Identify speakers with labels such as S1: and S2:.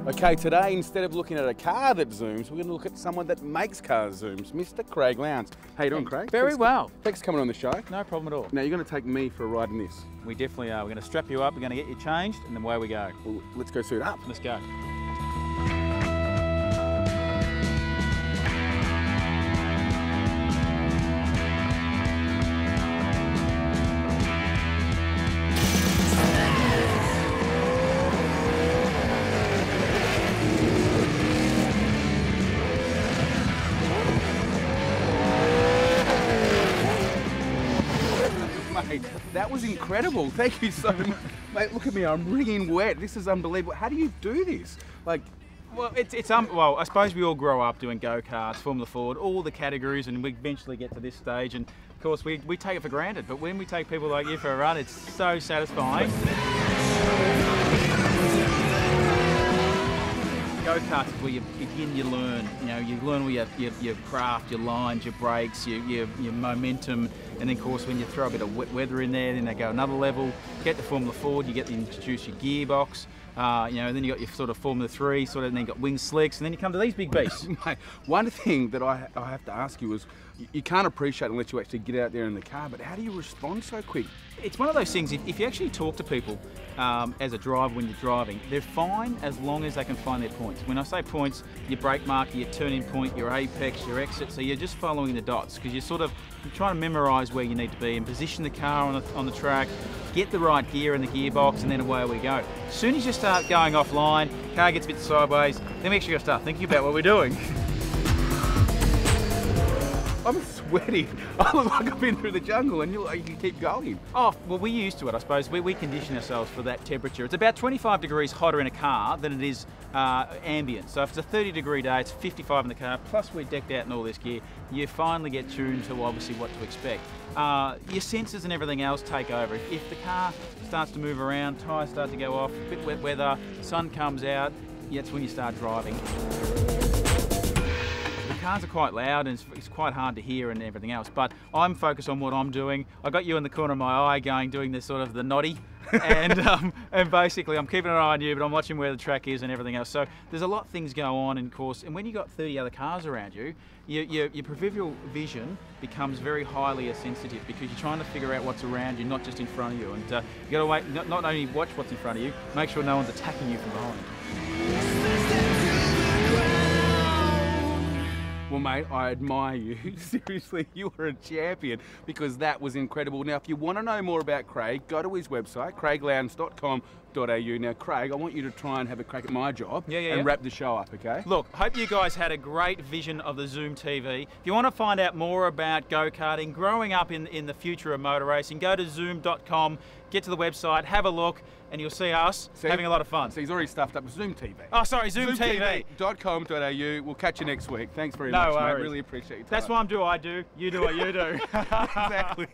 S1: Okay, today instead of looking at a car that zooms, we're going to look at someone that makes cars zooms, Mr. Craig Lowndes. How you doing, Craig?
S2: Very well.
S1: Thanks for coming on the show.
S2: No problem at all.
S1: Now, you're going to take me for a ride in this.
S2: We definitely are. We're going to strap you up, we're going to get you changed, and then away we go.
S1: Well, let's go suit up.
S2: Let's go.
S1: Mate, that was incredible. Thank you so much. Mate, look at me, I'm wringing wet. This is unbelievable. How do you do this? Like,
S2: Well, well, I suppose we all grow up doing go-karts, Formula Ford, all the categories, and we eventually get to this stage, and of course we take it for granted, but when we take people like you for a run, it's so satisfying. Go-karts is where you begin, you learn. You know, you learn all your craft, your lines, your brakes, your momentum, and then of course when you throw a bit of wet weather in there, then they go another level. Get the Formula Ford, you get to introduce your gearbox. You know, then you got your sort of Formula 3, sort of, and then you got wing slicks, and then you come to these big beasts.
S1: Mate, one thing that I have to ask you is, you can't appreciate unless you actually get out there in the car, but how do you respond so quick?
S2: It's one of those things, if you actually talk to people as a driver when you're driving, they're fine as long as they can find their points. When I say points, your brake marker, your turning point, your apex, your exit, so you're just following the dots, because you're trying to memorise where you need to be and position the car on the track, get the right gear in the gearbox, and then away we go. As soon as you start going offline, car gets a bit sideways, then we actually got to start thinking about what we're doing.
S1: I'm sweating. I look like I've been through the jungle, and you can keep going.
S2: Oh, well, we're used to it, I suppose. We condition ourselves for that temperature. It's about 25 degrees hotter in a car than it is ambient. So if it's a 30-degree day, it's 55 in the car, plus we're decked out in all this gear, you finally get tuned to obviously what to expect. Your sensors and everything else take over. If the car starts to move around, tyres start to go off, a bit wet weather, the sun comes out, that's when you start driving. The cars are quite loud and it's quite hard to hear and everything else, but I'm focused on what I'm doing. I got you in the corner of my eye doing this sort of the noddy, and basically I'm keeping an eye on you, but I'm watching where the track is and everything else. So there's a lot of things go on, in course, and when you've got 30 other cars around you, your peripheral vision becomes very highly sensitive, because you're trying to figure out what's around you, not just in front of you. And you got to wait, not only watch what's in front of you, make sure no one's attacking you from behind.
S1: Well, mate, I admire you. Seriously, you are a champion, because that was incredible. Now, if you want to know more about Craig, go to his website, craiglowndes.com.au. Now, Craig, I want you to try and have a crack at my job and wrap the show up, okay?
S2: Look, hope you guys had a great vision of the Zoom TV. If you want to find out more about go-karting, growing up in the future of motor racing, go to zoom.com, get to the website, have a look, and you'll see us having a lot of fun.
S1: So he's already stuffed up Zoom TV.
S2: Oh, sorry, Zoom TV.
S1: Zoomtv.com.au. We'll catch you next week. Thanks very much, mate. Really appreciate your time.
S2: That's what I do. You do what you do.
S1: Exactly.